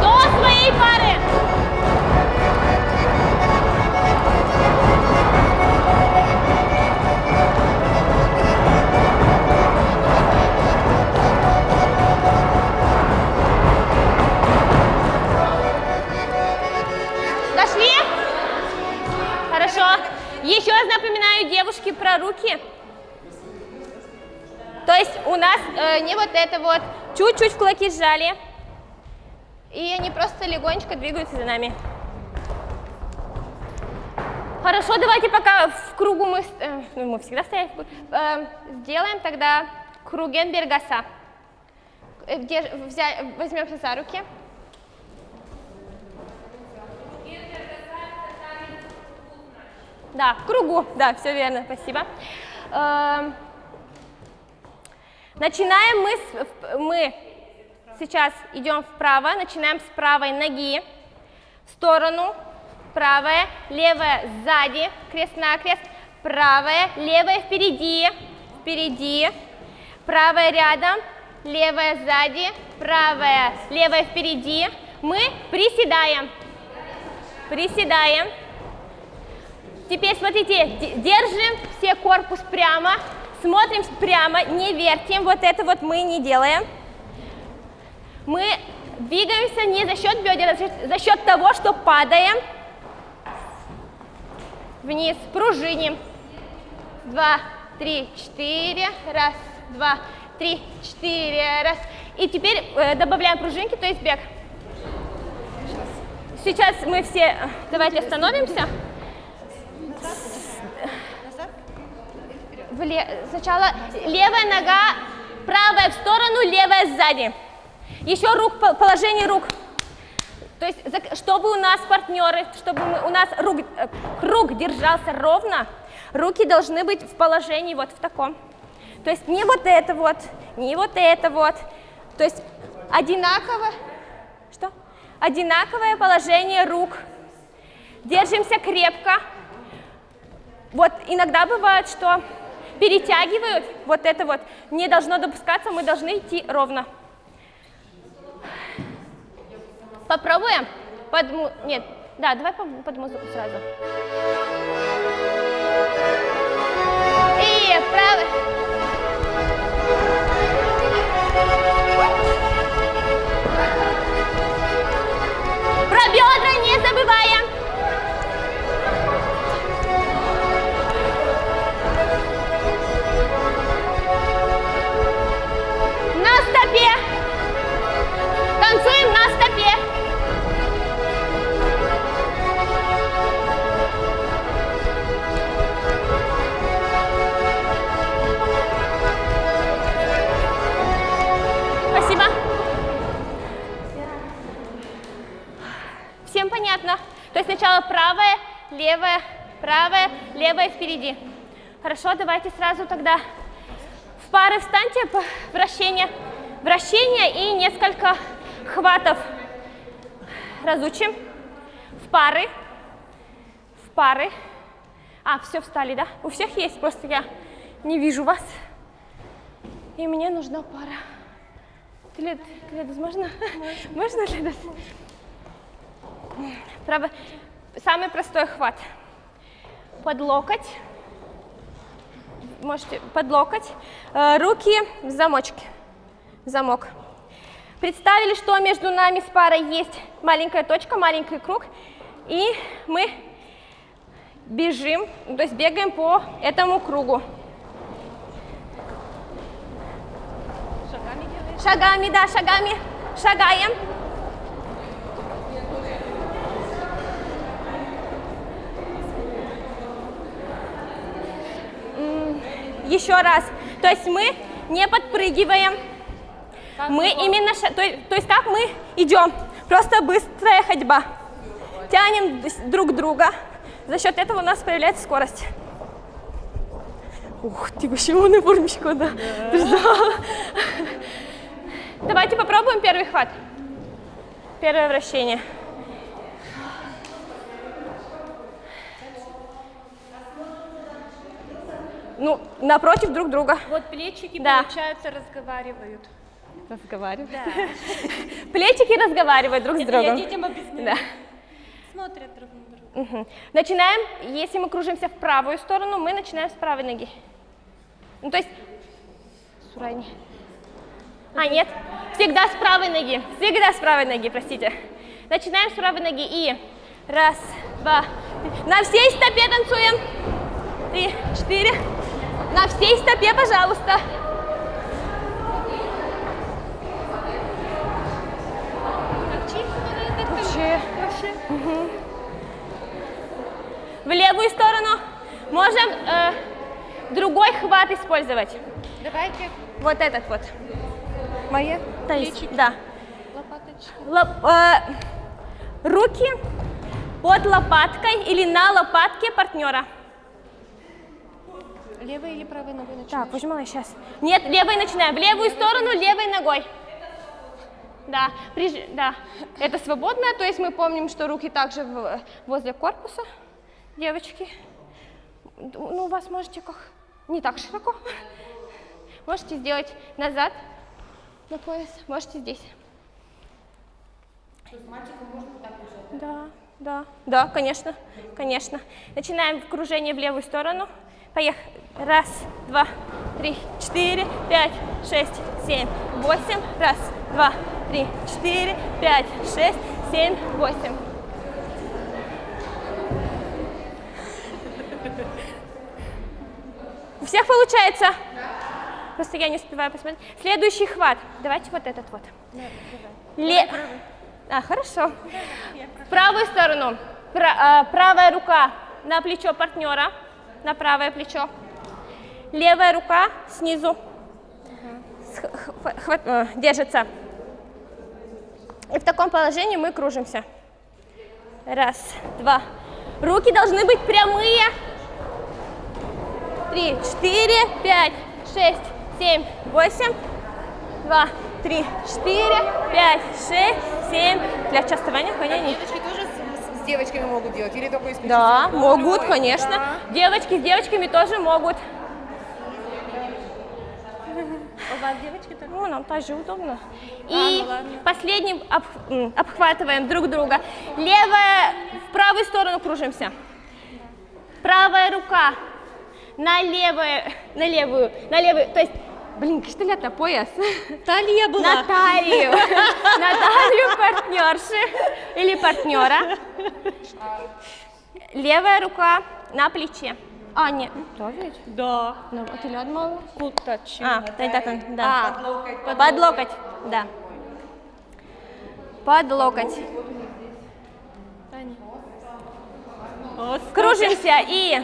До своей пары. Дошли? Хорошо. Еще раз напоминаю, девушки, про руки. То есть у нас не вот это вот. Чуть-чуть в кулаки сжали. И они просто легонечко двигаются за нами. Хорошо, давайте пока в кругу мы всегда стоим. Сделаем тогда круген бергаса. Возьмемся за руки. Да, в кругу, да, все верно, спасибо. Начинаем мы сейчас идем вправо, начинаем с правой ноги, в сторону, правая, левая сзади, крест-накрест, правая, левая впереди, впереди, правая рядом, левая сзади, правая, левая впереди. Мы приседаем, приседаем. Теперь смотрите, держим все корпус прямо, смотрим прямо, не вертим, вот это вот мы не делаем. Мы двигаемся не за счет бедер, а за счет того, что падаем вниз, пружиним. 2, 3, 4, раз, 2, 3, 4, раз. И теперь добавляем пружинки, то есть бег. Сейчас мы все, давайте остановимся. Сначала левая нога, правая в сторону, левая сзади. Еще рук, положение рук. То есть, чтобы у нас партнеры, чтобы у нас круг держался ровно, руки должны быть в положении вот в таком. То есть не вот это вот, не вот это вот. То есть одинаково, что? Одинаковое положение рук. Держимся крепко. Вот иногда бывает, что перетягивают, вот это вот не должно допускаться, мы должны идти ровно. Попробуем? Нет, да, давай под музыку сразу. И правый. Про бедра не забываем. На стопе. Танцуем на стопе. Спасибо. Всем понятно? То есть сначала правая, левая впереди. Хорошо, давайте сразу тогда в пары встаньте, вращение и несколько хватов разучим. В пары. А, все, встали, да? У всех есть, просто я не вижу вас. И мне нужна пара. Ледос, можно? Можно, Ледос? Самый простой хват. Под локоть. Можете под локоть. Руки в замочке. В замок. Представили, что между нами с парой есть маленькая точка, маленький круг. И мы бежим, то есть бегаем по этому кругу. Шагами, да, шагами. Шагаем. Еще раз. То есть мы не подпрыгиваем. Мы именно, то есть как мы идем. Просто быстрая ходьба. Тянем друг друга. За счет этого у нас появляется скорость. Ух ты, вообще умный формочка, да. Давайте попробуем первый хват. Первое вращение. Ну, напротив друг друга. Вот плечики, да. Получается, разговаривают. Разговаривают? Да. Плечики разговаривают друг с другом. Я детям объясняю. Да. Смотрят друг на друга. Угу. Начинаем, если мы кружимся в правую сторону, мы начинаем с правой ноги. Ну, то есть, сурайни. А, нет, всегда с правой ноги, простите. Начинаем с правой ноги и раз, два, на всей стопе танцуем. 3, 4, на всей стопе, пожалуйста. Угу. В левую сторону можем другой хват использовать. Давайте. Вот этот вот. Мои плечики. Да. Лопаточка. Руки под лопаткой или на лопатке партнера. Левой или правой ногой начинаем? Так, пожимай сейчас. Нет, левой начинаем. В левую сторону, левой ногой. Да, да. Это свободное, то есть мы помним, что руки также возле корпуса. Девочки. Ну, у вас можете как не так широко. Можете сделать назад на пояс, можете здесь. Что, с мальчиком можно так бежать? Да, конечно, конечно. Начинаем кружение в левую сторону. Поехали. Раз, два, три, 4, 5, 6, 7, 8. Раз, два, три, 4, 5, 6, 7, 8. У всех получается? Просто я не успеваю посмотреть. Следующий хват. Давайте вот этот вот. Хорошо. В правую сторону. Правая рука на плечо партнера. На правое плечо. Левая рука снизу держится. И в таком положении мы кружимся. Раз, два. Руки должны быть прямые. 3, 4, 5, 6, 7, 8. 2, 3, 4, 5, 6, 7. Для частования ходения. Девочки тоже с девочками могут делать или только исключительно? Да, могут, Ой, конечно. да. Девочки с девочками тоже могут. У вас девочки так? Ну, нам также удобно. И ладно. последним обхватываем друг друга. Левая, в правую сторону кружимся. Правая рука на левую, то есть, что ли это пояс? Талия была. На талию. На талию партнерши или партнера. Левая рука на плече. Нет, да ведь? Да. Ну, вот или одна. Кутачина. Да. Под локоть, да. Под локоть. Кружимся и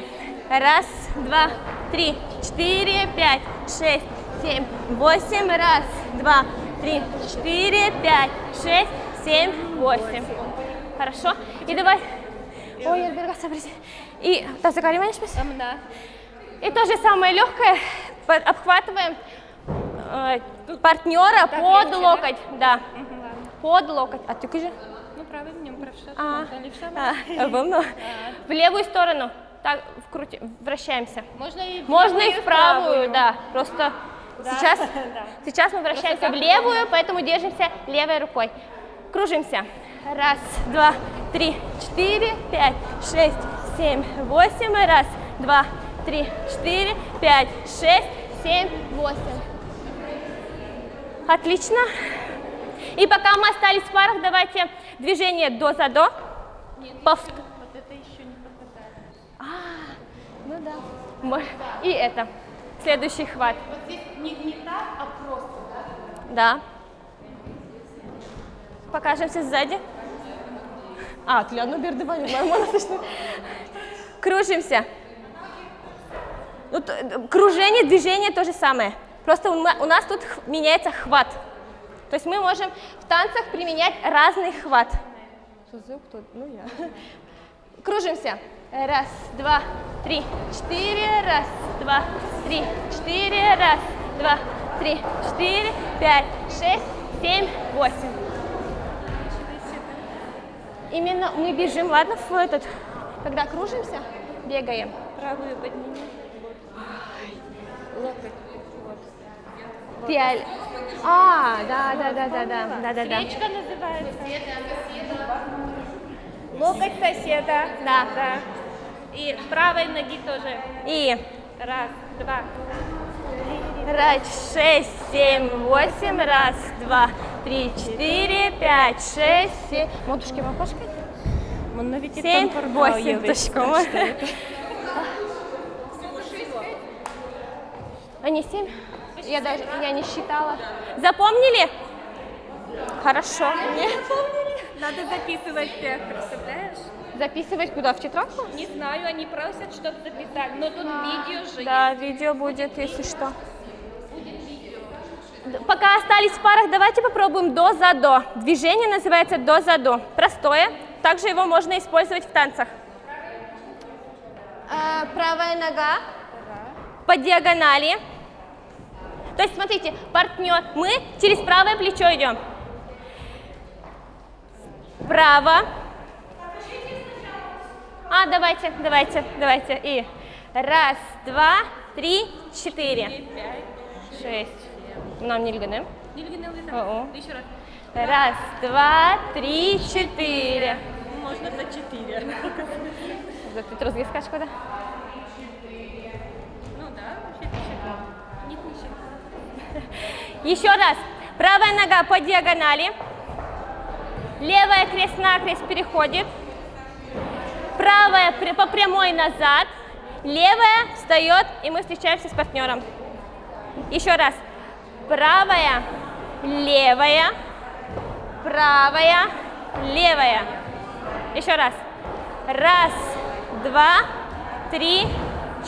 раз, два, три, 4, 5, 6, 7, 8. Раз, два, три, 4, 5, 6, 7, 8. Хорошо. И давай. Ой, Альберга, соберись. И так закаливаешь нас? И то же самое легкое. Обхватываем партнера под локоть. Да. Под локоть. А ты же? Ну, правильно, правильно. Волну. В левую сторону. Так, вращаемся. Можно и в правую, да. Просто сейчас мы вращаемся в левую, поэтому держимся левой рукой. Кружимся. Раз, два, три, 4, 5, 6, 7, 8. Раз, два, три, 4, 5, 6, 7, 8. Отлично. И пока мы остались в парах, давайте движение до-за-до. Вот это еще не попадает. Ну да. И это. Следующий хват. Вот здесь не так, а просто, да? Да. Покажемся сзади. Тляно бердывание, нормально. Кружимся. Кружение, движение то же самое. Просто у нас тут меняется хват. То есть мы можем в танцах применять разный хват. Кружимся. Раз, два, три, 4. Раз, два, три, 4. Раз, два, три, 4, 5, 6, 7, 8. Именно мы бежим, ладно, когда кружимся, бегаем. Правую подними. Локоть. Да. Свечка называется. Локоть соседа. Да. И с правой ноги тоже. И Раз, два. раз, 6, 7, 8. Раз, два, три, 4, 5, 6, 7. Матушки, вам пошли? 7, 8. Точком. А не 7? Я не считала. Запомнили? Хорошо. Не помнили? Надо записывать, представляешь? Записывать куда? В тетрадку? Не знаю, они просят, чтобы записали, но тут видео же Да, видео будет, если что. Пока остались в парах, давайте попробуем до-за-до. Движение называется до-за-до. Простое. Также его можно использовать в танцах. Правая нога по диагонали. То есть, смотрите, партнер, мы через правое плечо идем. Вправо. Давайте. И Раз, два, три, четыре. 6. Нам не льганы. Еще раз. Раз, два, три, четыре. Можно за 4. За ты трозги скачку, да? Ну да, вообще не пишет. Еще раз. Правая нога по диагонали. Левая крест-накрест переходит. Правая по прямой назад. Левая встает, и мы встречаемся с партнером. Еще раз. Правая, левая, правая, левая. Еще раз. Раз, два, три,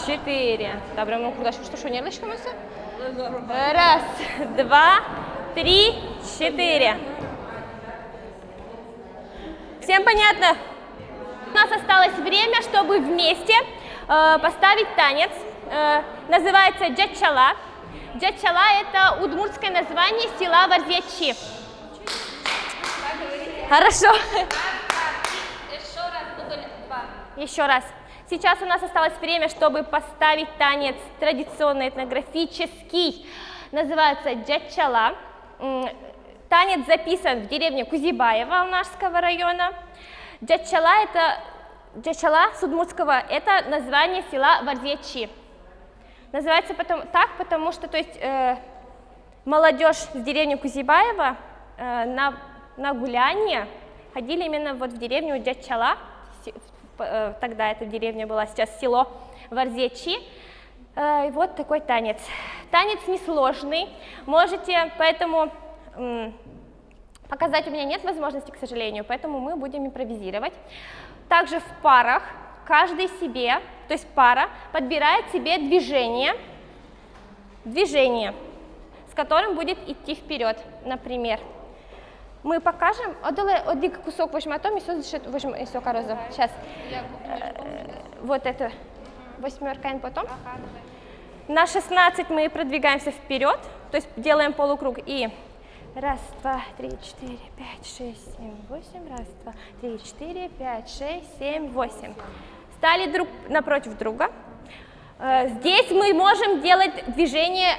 четыре. Добре, ну куда что не лишимся? Раз, два, три, четыре. Всем понятно? У нас осталось время, чтобы вместе поставить танец. Называется джачала. Джачала – это удмуртское название села Варзячи. Хорошо. Еще раз. Сейчас у нас осталось время, чтобы поставить танец традиционный этнографический. Называется джачала. Танец записан в деревне Кузибаева Алнашского района. Джачала с удмуртского – это название села Варзячи. Называется так, потому что молодежь с деревни Кузибаева на гуляние ходили именно вот в деревню Джачала. Тогда эта деревня была, сейчас село Варзячи. И вот такой танец. Танец несложный. Можете, поэтому показать у меня нет возможности, к сожалению, поэтому мы будем импровизировать. Также в парах каждый себе, то есть пара, подбирает себе движение, с которым будет идти вперед. Например, мы покажем, один кусок возьмем, а то возьмем еще разу. Сейчас. Вот это восьмерка, потом. На 16 мы продвигаемся вперед, то есть делаем полукруг и раз, два, три, четыре, пять, шесть, семь, восемь, раз, два, три, четыре, пять, шесть, семь, восемь. Стали друг напротив друга. Здесь мы можем делать движение,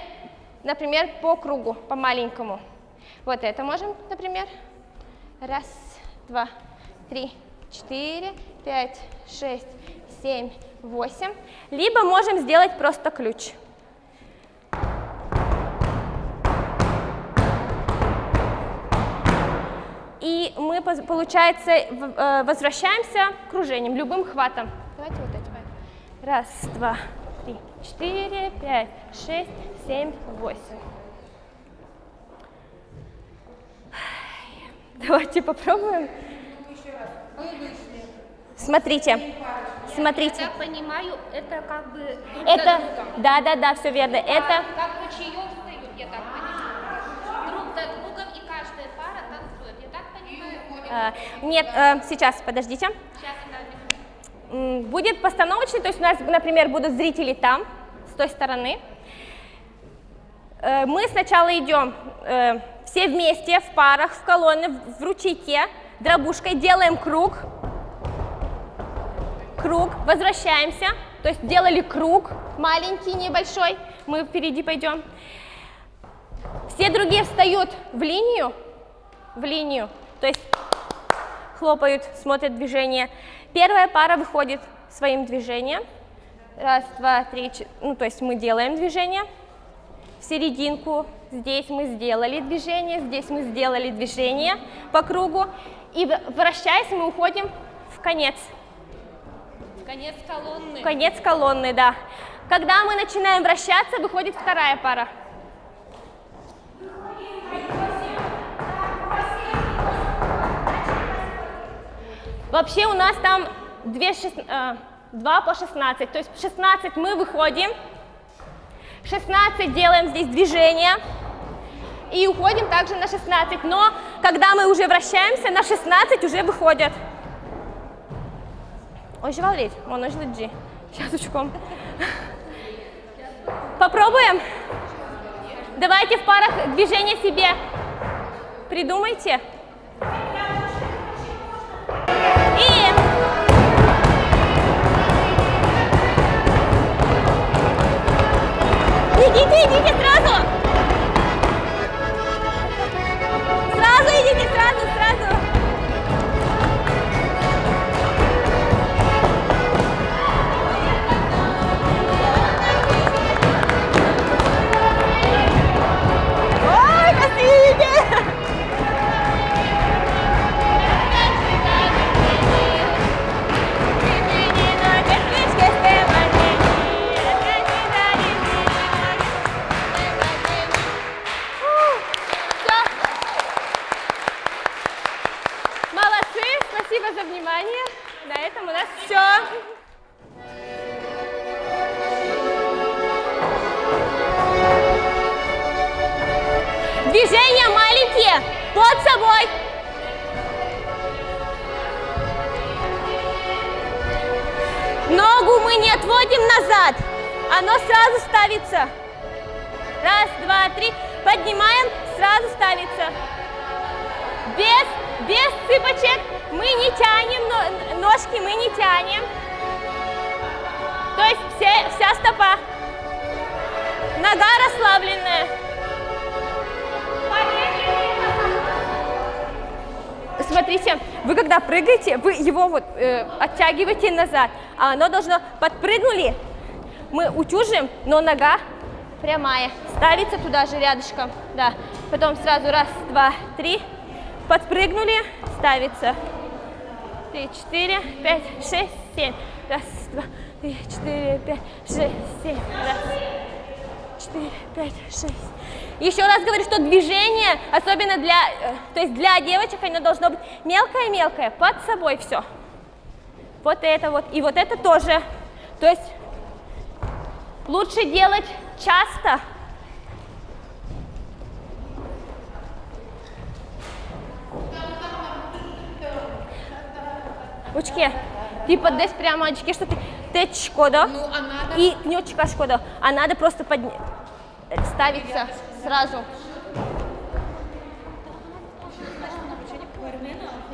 например, по кругу, по маленькому. Вот это можем, например, раз, два, три, четыре, пять, шесть, семь, восемь. Либо можем сделать просто ключ. И мы, получается, возвращаемся кружением, любым хватом. Давайте вот эти. Раз, два, три, четыре, пять, шесть, семь, восемь. Давайте попробуем. Смотрите. Смотрите. Я понимаю, это как бы друг Это, за другом. да, все верно. Это Как ручеек встают, я так понимаю. Друг за другом, и каждая пара танцует, я так понимаю. нет, сейчас, подождите. Сейчас, Будет постановочный, то есть у нас, например, будут зрители там, с той стороны. Мы сначала идем все вместе, в парах, в колонны, в ручейке, дробушкой, делаем круг, возвращаемся, то есть делали круг, маленький, небольшой, мы впереди пойдем. Все другие встают в линию, то есть хлопают, смотрят движение. Первая пара выходит своим движением. Раз, два, три, ну, то есть мы делаем движение. В серединку здесь мы сделали движение, здесь мы сделали движение по кругу. И вращаясь, мы уходим в конец. конец колонны. В конец колонны, да. Когда мы начинаем вращаться, выходит вторая пара. Вообще у нас там 2 по 16, то есть 16 мы выходим, 16 делаем здесь движение и уходим также на 16, но когда мы уже вращаемся, на 16 уже выходят. Ой, Валерий, он уже лежит. Сейчас учком. Попробуем? Давайте в парах движение себе придумайте. идите сразу. Сразу идите, сразу. Ой, красивее. Молодцы, спасибо за внимание. На этом у нас все. Движения маленькие, под собой. Ногу мы не отводим назад, оно сразу ставится. Раз, два, три, поднимаем, сразу ставится. Без цыпочек мы не тянем, ножки мы не тянем. То есть вся стопа. Нога расслабленная. Смотрите, вы когда прыгаете, вы его вот оттягиваете назад, а оно должно подпрыгнули, мы утюжим, но нога прямая, ставится туда же рядышком, да. Потом сразу раз, два, три, подпрыгнули, ставится. 3, 4, 5, 6, 7. Раз, два, 3, 4, 5, 6, 7. Раз, 4, 5, 6. Еще раз говорю, что движение, особенно для девочек, оно должно быть мелкое-мелкое, под собой все. Вот это вот, и вот это тоже. То есть лучше делать часто. Очки, типа десь прямо очки, что ты течь шкода и кнёчка шкода, а надо просто ставиться сразу.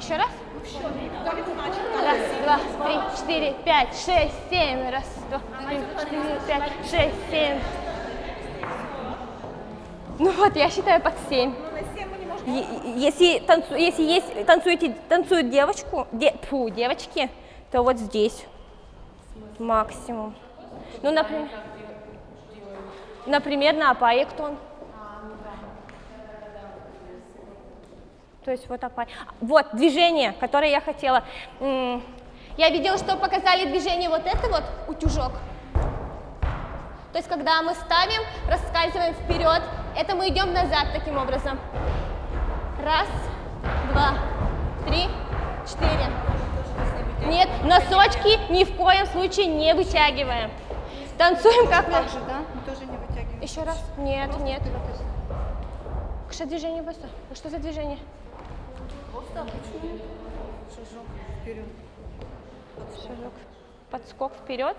Еще раз. Раз, два, 3, 4, 5, 6, 7. Раз, два, 3, 4, 5, 6, 7. Ну вот, я считаю под 7. Если танцуют девочки, то вот здесь максимум. Ну, например, на апаектон. То есть вот апай. Вот движение, которое я хотела. Я видела, что показали движение вот это вот, утюжок. То есть когда мы ставим, раскальзываем вперед, это мы идем назад таким образом. Раз, два, 3, 4. Нет, носочки ни в коем случае не вытягиваем. Танцуем как мы. Так же, да? Мы тоже не вытягиваем. Еще раз. Нет, нет. Что движение просто? Что за движение? Просто обычный шажок вперед. Шажок. Подскок вперед.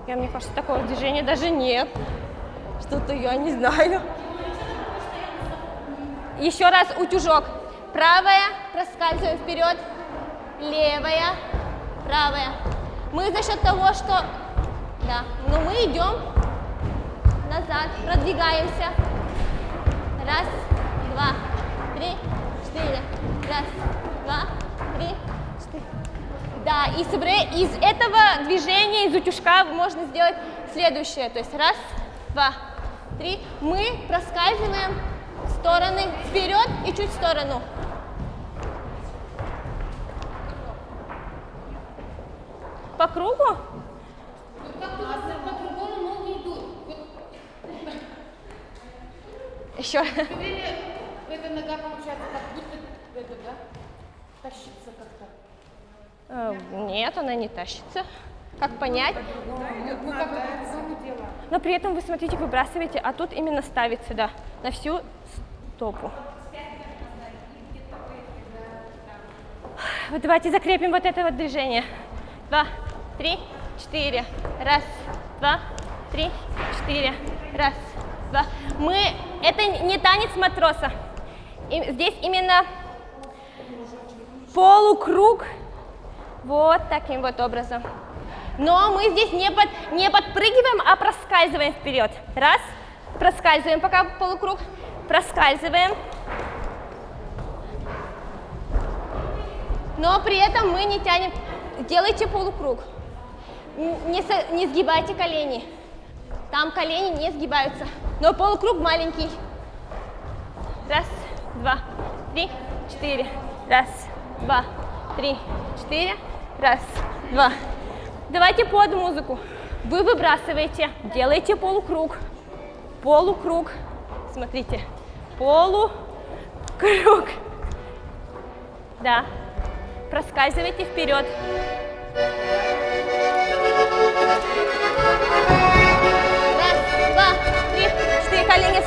Мне кажется, такого движения даже нет. Что-то я не знаю. Еще раз утюжок. Правая, проскальзываем вперед. Левая, правая. Мы за счет того, что... Да, но мы идем назад, продвигаемся. Раз, два, 3, 4. Раз, два, 3, 4. Да, из этого движения, из утюжка можно сделать следующее. То есть раз, два, 3. Мы проскальзываем в стороны вперед и чуть в сторону. По кругу? По-другому ноги идут. Еще раз. Эта нога получается как будто это, да? Тащится как-то. Нет, она не тащится. Как понять? Ну как это по-другому дело. Но при этом вы смотрите, выбрасываете, а тут именно ставится, да, на всю стопу. Вот давайте закрепим вот это вот движение. 2, 3, 4. Раз, два, 3, 4. Раз, два. Это не танец матроса. Здесь именно полукруг. Вот таким вот образом. Но мы здесь не подпрыгиваем, а проскальзываем вперед. Раз, проскальзываем пока полукруг, проскальзываем. Но при этом мы не тянем. Делайте полукруг. Не сгибайте колени. Там колени не сгибаются. Но полукруг маленький. Раз, два, три, четыре. Раз, два, три, четыре. Раз, два. Давайте под музыку. Вы выбрасываете, делаете полукруг. Полукруг. Смотрите. Полукруг. Да. Проскальзывайте вперед. Раз, два, три, четыре. Колени.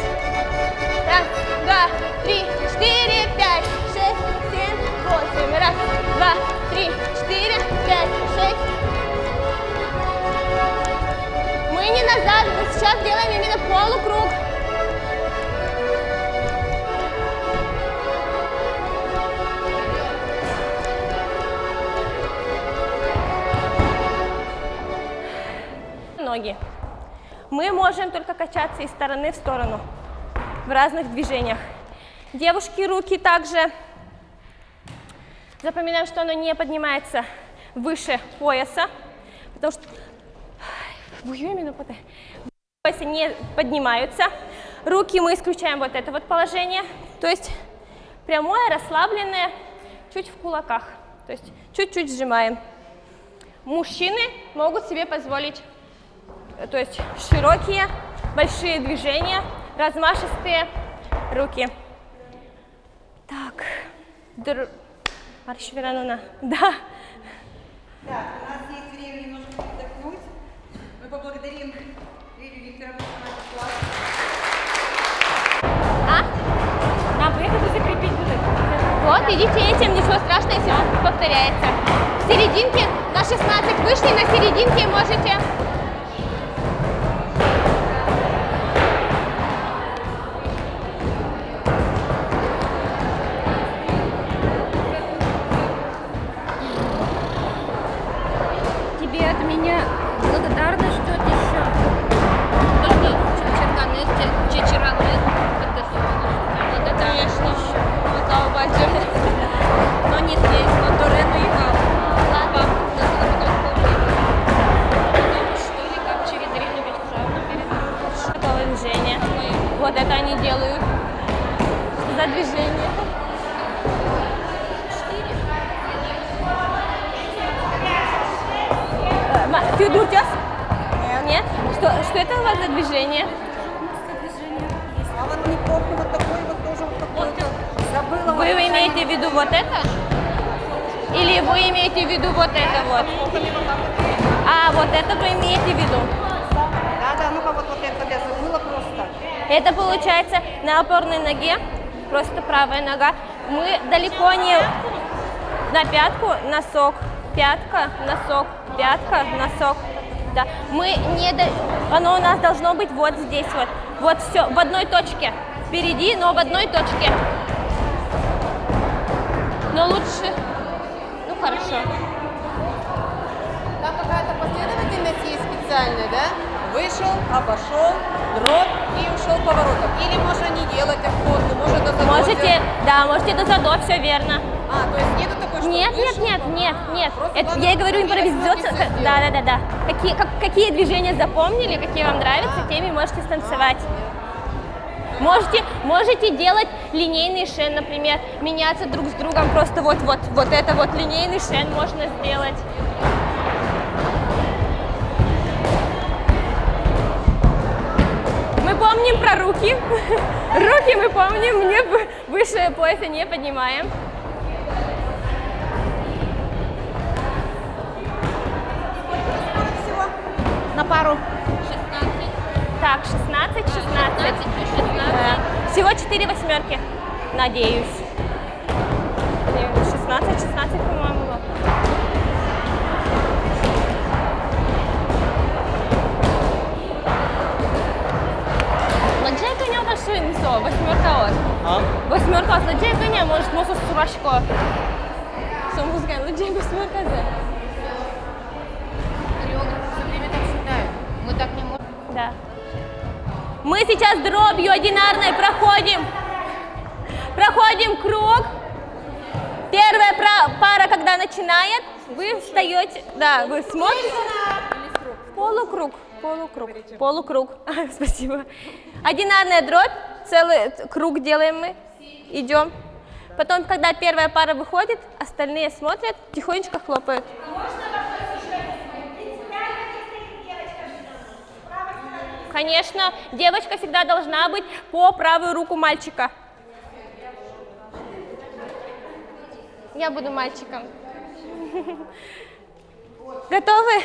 Раз, два, три, четыре, пять, шесть, семь, восемь. Раз, два, три, четыре, пять, шесть. Мы не назад, мы сейчас делаем именно полукруг. Ноги. Мы можем только качаться из стороны в сторону в разных движениях. Девушки, руки также. Запоминаем, что оно не поднимается выше пояса, потому что пояса не поднимаются. Руки мы исключаем вот это вот положение, то есть прямое, расслабленное, чуть в кулаках, то есть чуть-чуть сжимаем. Мужчины могут себе позволить, то есть широкие, большие движения, размашистые руки. Так, Марья Верановна, да. Так, у нас есть время немножко передохнуть. Мы поблагодарим Лилию Викторовну за наш класс. Нам это закрепить будет. Вот, идите этим, ничего страшного, если он повторяется. В серединке, на 16 вышли, на серединке можете... Тебе от меня благодарность ждет еще. Чечераны подготовлены. Это, конечно, еще. Слава Богу. Но не здесь, но Дорену и Гал. Ладно. Что ли, как через Ирину Вячеславовну передать. Такое движение. Вот это они делают. Что за движение? Федутес? Нет. Что это у вас за движение? А вот не помню, вот такой вот тоже вот какой-то. Забыла. Вы имеете в виду вот это? Или вы имеете в виду вот это вот? А, вот это вы имеете в виду? Да, ну-ка вот это я забыла просто. Это получается на опорной ноге, просто правая нога. Мы далеко не на пятку, носок, пятка, носок, пятка, носок. Да. Мы не оно у нас должно быть вот здесь вот. Вот все в одной точке. Впереди, но в одной точке. Но лучше. Ну хорошо. Там какая-то последовательность есть специальная, да? Вышел, обошел, дробь и ушел поворотом. Или можно не делать так плотно, можно до задоря. Можете, да, можете до задо, все верно. А, то есть нету такой, что Нет, вышел, нет. Просто Это, надо я и говорю, двигаться, импровизационно. все сделать. Да. Какие движения запомнили, какие вам нравятся, теми можете станцевать. Можете делать линейный шен, например, меняться друг с другом, просто вот это вот линейный шен можно сделать. Мы помним про руки. Руки мы помним, мне выше пояса не поднимаем. Всего на пару. 16. Так, 16. 16 плюс 16. Да. Всего 4 восьмерки, надеюсь. 16, по-моему, было. Ладжай коня наши несо, восьмерка от. А? Восьмерка от ладжай коня, может, мосу сурашко. Что музыка, ладжай восьмерка за. Да. Мы сейчас дробью одинарной проходим. Проходим круг. Первая пара, когда начинает, вы встаете, да, вы смотрите. Полукруг, полукруг, полукруг. Спасибо. Одинарная дробь, целый круг делаем мы, идем. Потом, когда первая пара выходит, остальные смотрят, тихонечко хлопают. Конечно, девочка всегда должна быть по правую руку мальчика. Я буду мальчиком. Готовы?